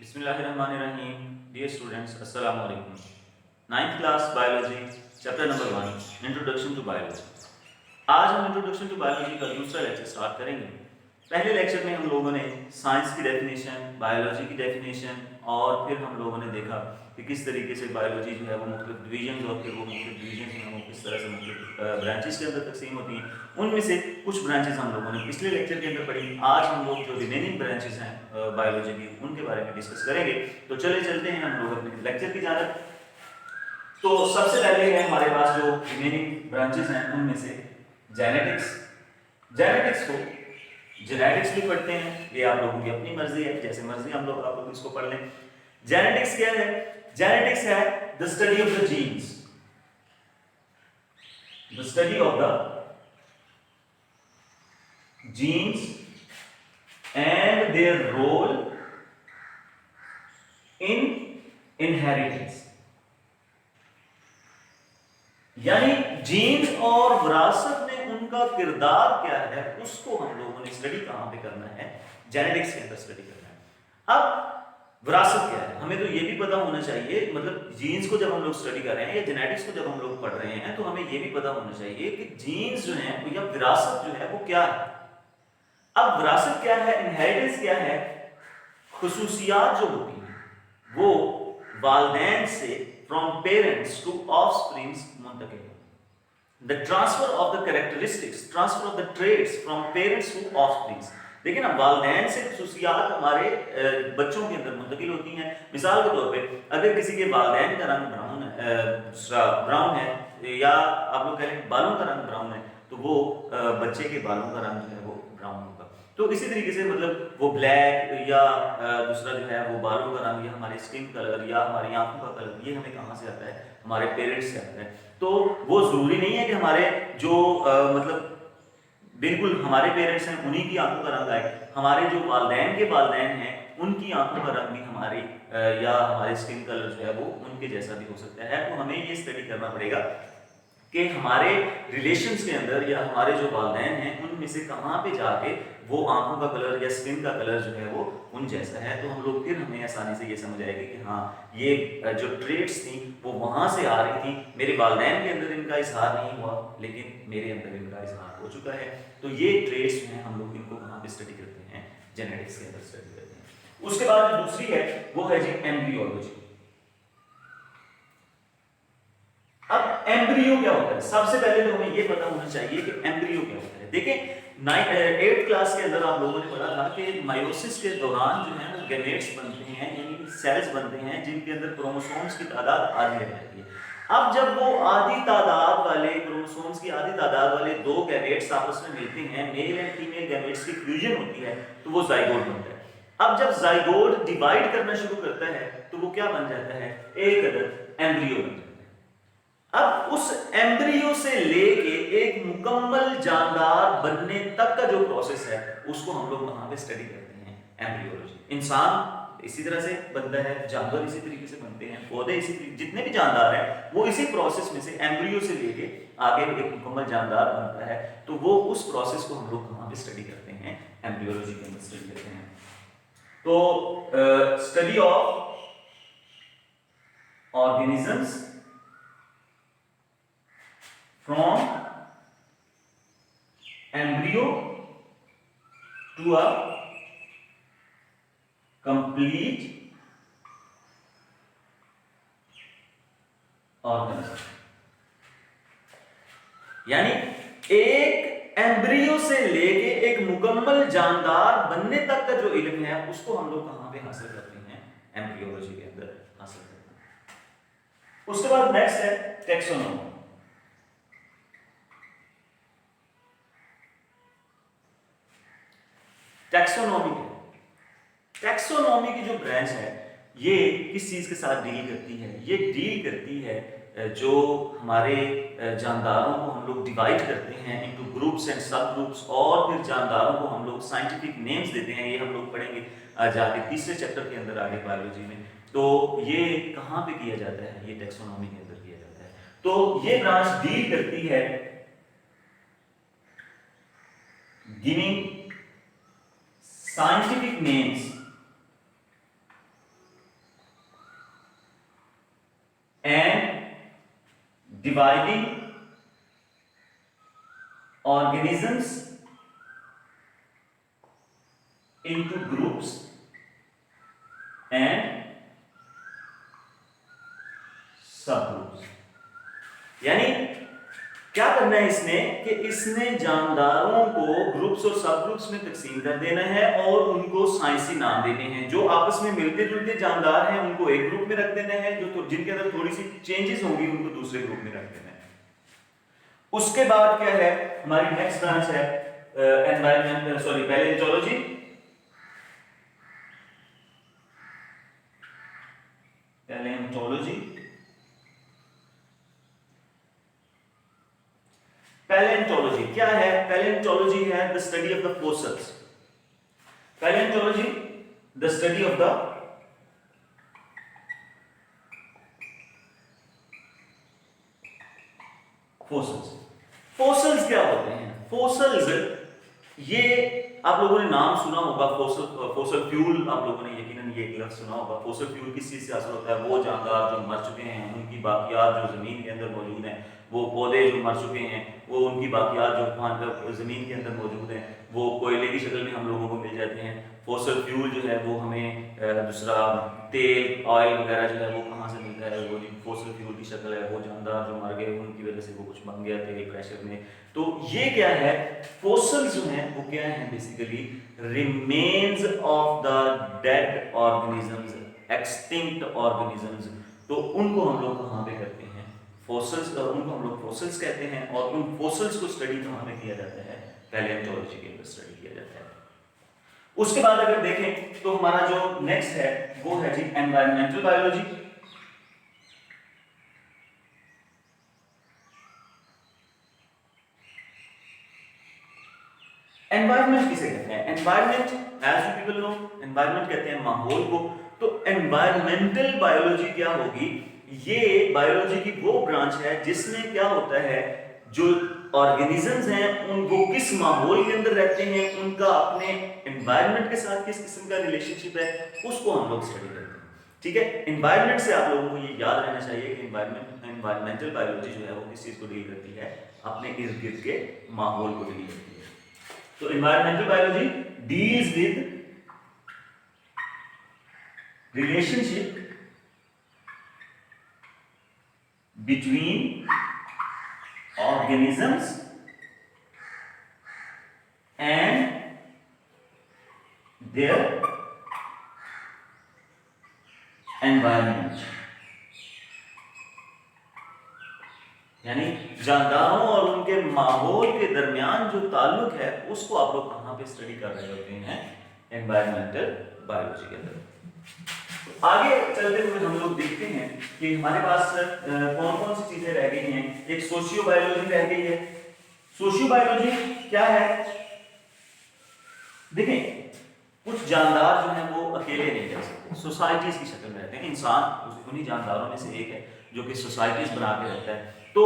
बिस्मिल्लाहिर्रहमानिर्रहीम। Dear students, अस्सलाम वालेकुम। 9th class biology chapter number 1 introduction to biology. आज हम इंट्रोडक्शन टू बायोलॉजी का दूसरा लेक्चर स्टार्ट करेंगे। पहले लेक्चर में हम लोगों ने साइंस की डेफिनेशन, बायोलॉजी की डेफिनेशन और फिर हम लोगों ने देखा कि किस तरीके से बायोलॉजी जो है वो मुख्तलिफ डिवीजन और फिर वो मुख्तलिफ डिवीजन जो है वो किस तरह से मुख्तलिफ ब्रांचेस के अंदर तकसीम होती हैं। उनमें से कुछ ब्रांचेस हम लोगों ने पिछले लेक्चर के अंदर पढ़ी। आज हम लोग जो रिमेनिंग ब्रांचेस हैं बायोलॉजी की उनके बारे में डिस्कस करेंगे। तो चले चलते हैं हम लोग अपने लेक्चर की जानब। तो सबसे पहले है हमारे पास जो रिमेनिंग ब्रांचेस हैं उनमें से जेनेटिक्स। जेनेटिक्स को जेनेटिक्स भी पढ़ते हैं, ये आप लोगों की अपनी मर्जी है, जैसे मर्जी आप लोग इसको पढ़ लें। जेनेटिक्स क्या है? जेनेटिक्स है the study of the genes, the study of the genes and their role in inheritance. यानी जीन्स और विरासत में उनका किरदार क्या है उसको हम लोगों ने स्टडी कहां पे करना है? जेनेटिक्स के अंदर स्टडी करना है। अब विरासत क्या है हमें तो ये भी पता होना चाहिए, मतलब जीन्स को जब हम लोग स्टडी कर रहे हैं या जेनेटिक्स को जब हम लोग पढ़ रहे हैं तो हमें ये भी पता होना चाहिए कि जीन्स जो है या विरासत जो है वो क्या है। अब विरासत क्या है, इनहेरिटेंस क्या है? खुसूसियात जो होती हैं वो वालिदैन से फ्रॉम पेरेंट्स टू ऑफस्प्रिंग्स मुंतकिल। The transfer of the characteristics, transfer of the traits from parents to offspring। देखिए ना, वालिदैन से खुसूसियात हमारे बच्चों के अंदर मुंतकिल होती हैं। मिसाल के तौर पे अगर किसी के वालिदैन का रंग ब्राउन है या आप लोग कह लें बालों का रंग ब्राउन है तो वो बच्चे के बालों का रंग जो है वो ब्राउन होगा। तो इसी तरीके से मतलब वो ब्लैक या दूसरा जो है वो बालों का रंग या हमारे स्किन कलर या हमारी आंखों का कलर, ये हमें कहाँ से आता है? हमारे पेरेंट्स से आता है। तो वो जरूरी नहीं है कि हमारे जो मतलब बिल्कुल हमारे पेरेंट्स हैं उन्हीं की आंखों का रंग आए। हमारे जो वालिदैन के वालिदैन हैं उनकी आंखों का रंग भी हमारी या हमारे स्किन कलर जो है वो उनके जैसा भी हो सकता है। तो हमें ये स्टडी करना पड़ेगा कि हमारे रिलेशंस के अंदर या हमारे जो वालिदैन हैं उनमें से कहाँ पे जाके वो आंखों का कलर या स्किन का कलर जो है वो उन जैसा है। तो हम लोग फिर हमें आसानी से ये समझ आएगी कि हाँ ये जो ट्रेट्स थी वो वहाँ से आ रही थी, मेरे वालिदैन के अंदर इनका इजहार नहीं हुआ लेकिन मेरे अंदर इनका इजहार हो चुका है। तो ये ट्रेट्स जो हैं हम लोग इनको कहाँ पे स्टडी करते हैं? जेनेटिक्स के अंदर स्टडी करते हैं। उसके बाद जो दूसरी है वो है जी एम्ब्रियोलॉजी। अब एम्ब्रियो क्या होता है? सबसे पहले तो हमें ये पता होना चाहिए कि एम्ब्रियो क्या होता है। देखिए 8th क्लास के अंदर आप लोगों ने पढ़ा था कि मायोसिस के दौरान जो है वो गैमेट्स बनते हैं, यानी सेल्स बनते हैं जिनके अंदर क्रोमोसोम्स की तादाद आधी रह जाती है। अब जब वो आधी तादाद वाले क्रोमोसोम्स की आधी तादाद वाले दो गैमेट्स आपस में मिलते हैं, मेल एंड फीमेल गैमेट्स की फ्यूजन होती है तो वो जाइगोट बनता है। अब जब जाइगोट डिवाइड करना शुरू करता है तो वो क्या बन जाता है? एक अदद एम्ब्रियो बन जाता है। अब उस एम्ब्रियो से लेके एक मुकम्मल जानदार बनने तक का जो प्रोसेस है उसको हम लोग वहां पे स्टडी करते हैं, एम्ब्रियोलॉजी। इंसान इसी तरह से बनता है, जानवर इसी तरीके से बनते हैं, पौधे इसी तरीके, जितने भी जानदार हैं वो इसी प्रोसेस में से एम्ब्रियो से लेके आगे एक मुकम्मल जानदार बनता है। तो वो उस प्रोसेस को हम लोग कहां पे स्टडी करते हैं? एम्ब्रियोलॉजी के अंदर स्टडी करते हैं। तो study of organisms from embryo to a complete organism। यानी एक एम्ब्रियो से लेके एक मुकम्मल जानदार बनने तक का जो इल्म है उसको हम लोग कहां पे हासिल करते हैं? एम्ब्रियोलॉजी के अंदर हासिल करते हैं। उसके बाद नेक्स्ट है टैक्सोनॉमी। टैक्सोनॉमी क्या? टैक्सोनॉमी की जो ब्रांच है ये किस चीज के साथ डील करती है? ये डील करती है जो हमारे जानदारों को हम लोग डिवाइड करते हैं इनटू ग्रुप्स एंड सब ग्रुप्स और फिर जानदारों को हम लोग साइंटिफिक नेम्स देते हैं। ये हम लोग पढ़ेंगे जाके तीसरे चैप्टर के अंदर आगे बायोलॉजी में। तो ये कहाँ पे किया जाता है? ये टैक्सोनॉमी के अंदर किया जाता है। तो ये ब्रांच डील करती है giving scientific names dividing organisms into groups and सबग्रुप्स। यानी क्या करना है इसने कि इसने जानदारों को ग्रुप्स और सब ग्रुप्स में तकसीम कर देना है और उनको साइंसी नाम देने हैं। जो आपस में मिलते जुलते जानदार हैं उनको एक ग्रुप में रख देना है, जो जिनके अंदर थोड़ी सी चेंजेस होंगी उनको दूसरे ग्रुप में रख देना है। उसके बाद क्या है, हमारी नेक्स्ट ब्रांच है environment sorry palaeontology. Palaeontology palaeontology क्या है? पैलेंटोलॉजी है the study of the fossils. Palaeontology the study of the fossils. Fossils क्या होते हैं? फोसिल्स ये आप लोगों ने नाम सुना होगा, फोसिल फ्यूल आप लोगों ने यकीनन ये लफ्ज़ सुना होगा। फोसिल फ्यूल किस चीज़ से हासिल होता है? वो जानदार जो मर चुके हैं उनकी बाकियात जो ज़मीन के अंदर मौजूद हैं, वो पौधे जो मर चुके हैं वो उनकी बाकियात जो ज़मीन के अंदर मौजूद हैं वो कोयले की शक्ल में हम लोगों को मिल जाते हैं। फोसिल फ्यूल जो है वो हमें दूसरा तेल ऑयल वगैरह जो है वो कहाँ से मिलता है? वो फोसिल फ्यूल की शक्ल है, वो जानदार जो मर गए उनकी वजह से वो कुछ बन गया तेल प्रेशर में। तो ये क्या है? फोसिल्स जो हैं वो क्या हैं? Basically remains of the dead organisms, extinct organisms. तो उनको हम लोग कहाँ पे करते हैं? फोसिल्स, उनको हम लोग फोसिल्स कहते हैं। और उन फोसिल्स को स्टडी कहाँ में किया जाता है? पैलेंटोलॉजी के अंदर स्टडी किया जाता है। उसके बाद अगर देखें तो हमारा जो नेक्स्ट है वो है जी एनवायरमेंटल बायोलॉजी। एनवायरमेंट किसे कहते हैं? Environment as you people know, environment कहते हैं माहौल को। तो एनवायरमेंटल बायोलॉजी क्या होगी? ये बायोलॉजी की वो ब्रांच है जिसमें क्या होता है, जो ऑर्गेनिजम्स हैं उनको किस माहौल के अंदर रहते हैं, उनका अपने एनवायरनमेंट के साथ किस किस्म का रिलेशनशिप है, उसको हम लोग स्टडी करते हैं। ठीक है, एनवायरनमेंट से आप लोगों को ये याद रहना चाहिए कि एनवायरमेंटल बायोलॉजी जो है वो किस चीज को डील करती है? अपने इर्द गिर्द के माहौल को डील करती है। तो environmental biology deals with relationship between organisms and their environment। यानी जानदारों और उनके माहौल के दरमियान जो ताल्लुक है उसको आप लोग कहां पे स्टडी कर रहे होते हैं? एनवायरमेंटल बायोलॉजी के अंदर। आगे चलते हुए हम लोग देखते हैं कि हमारे पास कौन कौन सी चीजें रह गई हैं। एक सोशियो बायोलॉजी रह गई है। सोशियो बायोलॉजी क्या है? देखें, कुछ जानदार जो हैं वो अकेले नहीं रह सकते, सोसाइटीज की शक्ल में रहते हैं। इंसान उन्हीं जानदारों में से एक है जो कि सोसाइटीज बना के रहता है। तो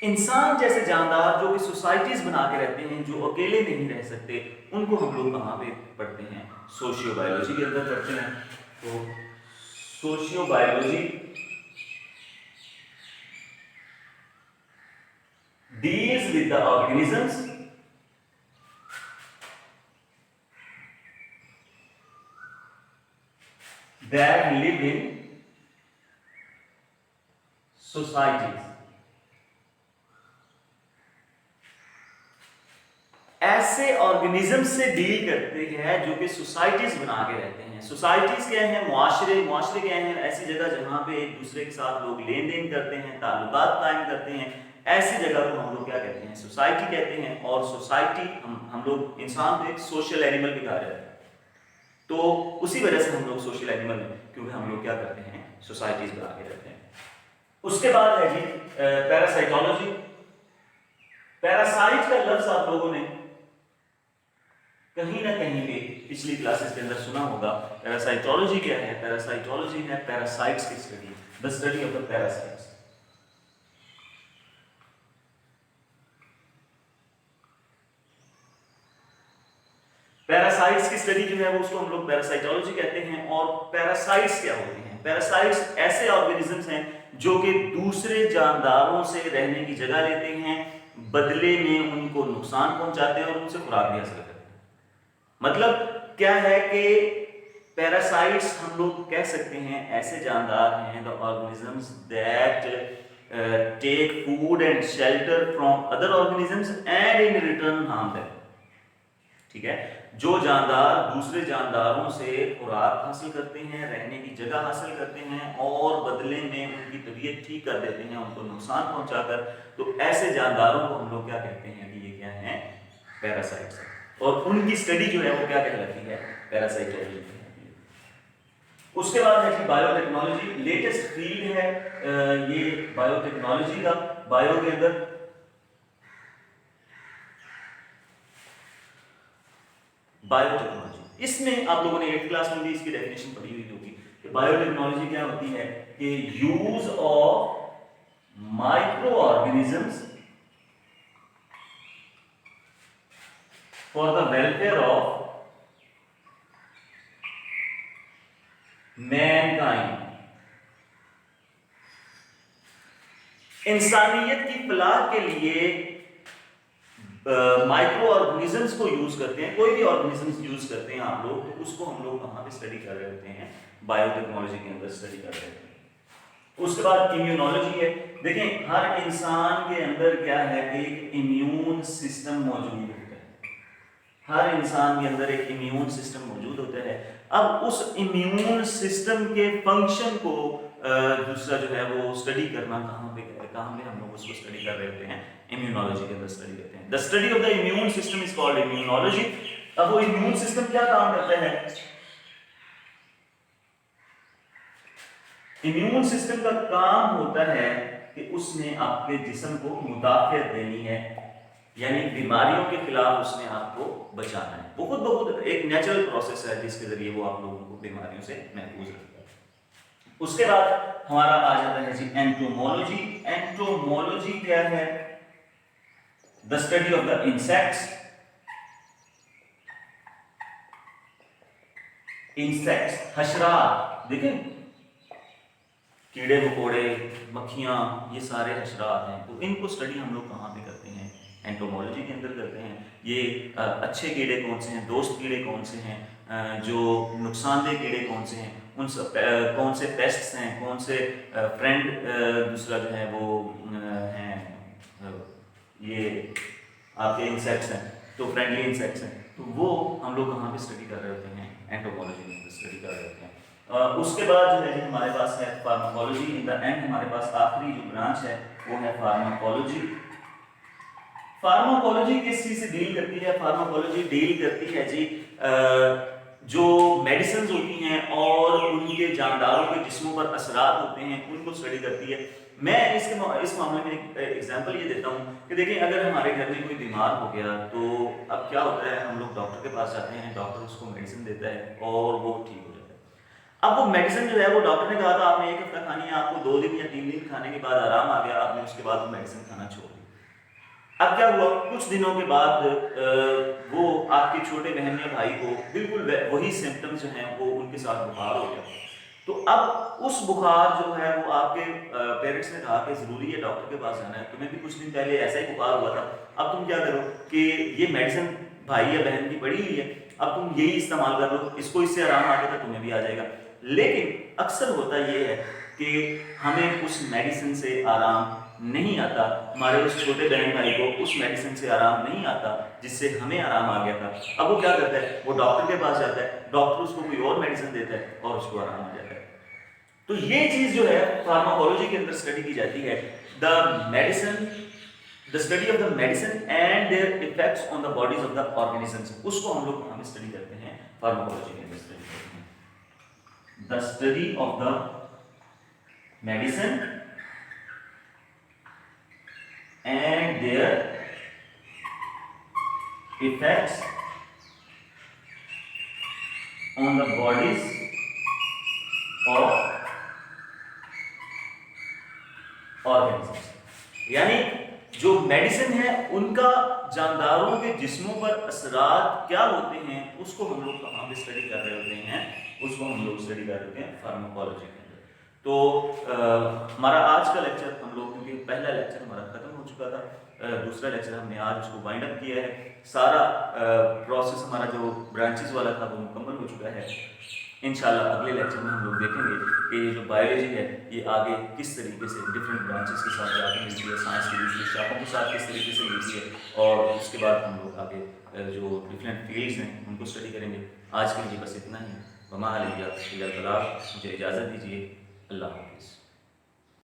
इंसान जैसे जानदार जो कि सोसाइटीज बना के रहते हैं, जो अकेले नहीं रह सकते, उनको हम लोग कहाँ पे पढ़ते हैं? सोशियो बायोलॉजी के अंदर पढ़ते हैं। तो socio biology deals with the organisms that live in societies. ऐसे ऑर्गेनिज्म से डील करते हैं जो कि सोसाइटीज बना के रहते हैं। सोसाइटीज क्या है? मुआशरे। मुआशरे क्या है? ऐसी जगह जहां पे एक दूसरे के साथ लोग लेन देन करते हैं, ताल्लुकात कायम करते हैं, ऐसी जगह को हम लोग क्या कहते हैं? सोसाइटी कहते हैं। और सोसाइटी हम लोग इंसान को एक सोशल एनिमल भी कहा जाता है। तो उसी वजह से हम लोग सोशल एनिमल हैं, क्योंकि हम लोग क्या करते हैं? सोसाइटीज बना के रहते हैं। उसके बाद है जी पैरासाइटोलॉजी। पैरासाइट का लफ्ज आप लोगों ने कहीं ना कहीं पे पिछली क्लासेस के अंदर सुना होगा। पैरासाइटोलॉजी क्या है? पैरासाइटोलॉजी है पैरासाइट्स की study, the study of the parasites. Parasites की स्टडी जो है वो उसको हम लोग पैरासाइटोलॉजी कहते हैं। और पैरासाइट्स क्या होते हैं? हैं। पैरासाइट्स ऐसे ऑर्गेनिजम्स हैं जो कि दूसरे जानदारों से रहने की जगह लेते हैं, बदले में उनको नुकसान पहुंचाते हैं और उनसे खुराक भी हासिल करते हैं। मतलब क्या है कि पैरासाइट्स हम लोग कह सकते हैं ऐसे जानदार हैं, the organisms that take food and shelter from other organisms and in return harm them. ठीक है, जो जानदार दूसरे जानदारों से खुराक हासिल करते हैं, रहने की जगह हासिल करते हैं और बदले में उनकी तबीयत ठीक कर देते हैं उनको नुकसान पहुंचाकर, तो ऐसे जानदारों को हम लोग क्या कहते हैं कि ये क्या है, पैरासाइट्स। और उनकी स्टडी जो है वो क्या कहलाती है, पैरासाइटोलॉजी। उसके बाद है कि बायोटेक्नोलॉजी, लेटेस्ट फील्ड है ये बायोटेक्नोलॉजी का। बायो के अंदर बायोटेक्नोलॉजी, इसमें आप लोगों ने 8th क्लास में भी इसकी डेफिनेशन पढ़ी हुई होगी कि बायोटेक्नोलॉजी क्या होती है कि use of micro organisms for the welfare of Mankind. इंसानियत की फलाह के लिए माइक्रो ऑर्गेनिजम्स को यूज करते हैं, कोई भी ऑर्गेनिजम्स यूज करते हैं आप लोग, तो उसको हम लोग कहां पे स्टडी कर रहे होते हैं, बायोटेक्नोलॉजी के अंदर स्टडी कर रहे होते हैं। उसके बाद इम्यूनोलॉजी है। देखें, हर इंसान के अंदर क्या है, एक इम्यून सिस्टम मौजूद होता है। हर इंसान के अंदर एक इम्यून सिस्टम मौजूद होता है। अब उस इम्यून सिस्टम के फंक्शन को दूसरा जो है वो स्टडी करना कहां पे हम लोग उसको स्टडी कर रहे होते हैं, इम्यूनोलॉजी के अंदर स्टडी करते हैं। The study of the immune system is called immunology. अब वो इम्यून सिस्टम क्या काम करता है, इम्यून सिस्टम का काम होता है कि उसने आपके जिस्म को मुदाफियत देनी है, यानी बीमारियों के खिलाफ उसने आपको बचाना है। बहुत एक नेचुरल प्रोसेस है जिसके जरिए वो आप लोगों को बीमारियों से महफूज रखता है। उसके बाद हमारा आ जाता है जी एंटोमोलॉजी। एंटोमोलॉजी क्या है, the study of the insects. Insects हशरात, देखें कीड़े मकोड़े, मक्खियां, ये सारे हशरात हैं, तो इनको स्टडी हम लोग कहाँ पे करते हैं, एंटोमोलॉजी के अंदर करते हैं। ये अच्छे कीड़े कौन से हैं, दोस्त कीड़े कौन से हैं, जो नुकसानदेह कीड़े कौन से हैं, उन सब कौन से पेस्ट्स हैं, कौन से फ्रेंड दूसरा जो है वो हैं ये आपके इंसेक्ट्स हैं, तो फ्रेंडली इंसेक्ट्स हैं, तो वो हम लोग कहाँ पे स्टडी कर रहे होते हैं, एंटोमोलॉजी में स्टडी कर रहे होते हैं। उसके बाद जो है हमारे पास है फार्माकोलॉजी। इन द एंड हमारे पास आखिरी जो ब्रांच है वो है फार्माकोलॉजी। फार्माकोलॉजी किस चीज से डील करती है, फार्माकोलॉजी डील करती है जी जो मेडिसिन होती हैं और उनके जानदारों के जिस्मों पर असरात होते हैं, उनको स्टडी करती है। मैं इस मामले में एक एग्जांपल ये देता हूँ कि देखिए, अगर हमारे घर में कोई बीमार हो गया तो अब क्या होता है, हम लोग डॉक्टर के पास जाते हैं, डॉक्टर उसको मेडिसिन देता है और वो ठीक हो जाता है। अब वो मेडिसिन जो है वो डॉक्टर ने कहा था आपने 1 हफ्ता खानी है, आपको 2 दिन या 3 दिन खाने के बाद आराम आ गया, आपने उसके बाद वो मेडिसिन खाना छोड़ दी। अब क्या हुआ, कुछ दिनों के बाद वो आपके छोटे बहन या भाई को बिल्कुल वही सिम्टम्स जो हैं वो उनके साथ बुखार हो गया। तो अब उस बुखार जो है वो आपके पेरेंट्स ने कहा कि जरूरी है डॉक्टर के पास जाना है, तुम्हें भी कुछ दिन पहले ऐसा ही बुखार हुआ था, अब तुम क्या करो कि ये मेडिसिन भाई या बहन की पड़ी हुई है, अब तुम यही इस्तेमाल कर लो, इसको इससे आराम आ गया तुम्हें भी आ जाएगा। लेकिन अक्सर होता ये है कि हमें उस मेडिसिन से आराम नहीं आता, हमारे उस छोटे बहन भाई को उस मेडिसिन से आराम नहीं आता जिससे हमें आराम आ गया था। अब वो क्या करता है, वो डॉक्टर के पास जाता है, डॉक्टर उसको कोई और मेडिसिन देता है और उसको आराम आ जाता है। तो ये चीज जो है फार्माकोलॉजी के अंदर स्टडी की जाती है, the medicine, the study of the medicine and there effects on the bodies of the organisms, उसको हम लोग हमें स्टडी करते हैं, फार्माकोलॉजी के अंदर स्टडी करते हैं। The study of the medicine and their effects on the bodies of organisms। यानी जो मेडिसिन है उनका जानदारों के जिस्मों पर असरात क्या होते हैं, उसको हम लोग कहाँ पे स्टडी कर रहे होते हैं, उसको हम लोग स्टडी कर रहे होते हैं फार्माकोलॉजी के अंदर। तो हमारा आज का लेक्चर हम लोग, क्योंकि पहला लेक्चर हमारा ख़त्म हो चुका था, दूसरा लेक्चर हमने आज उसको वाइंड अप किया है। सारा प्रोसेस हमारा जो ब्रांचेस वाला था वो मुकम्मल हो चुका है। इंशाल्लाह अगले लेक्चर में हम लोग देखेंगे कि ये जो बायोलॉजी है ये आगे किस तरीके से डिफरेंट ब्रांचेस के साथ जाकर मिलती है, साइंस की दूसरी शाखों के साथ किस तरीके से मिलती है, और उसके बाद हम लोग आगे जो डिफरेंट फील्ड्स हैं उनको स्टडी करेंगे। आज के लिए बस इतना ही। वमा अलैया इल्लल बलाग। मुझे इजाज़त दीजिए। अल्लाह हाफ़िज़।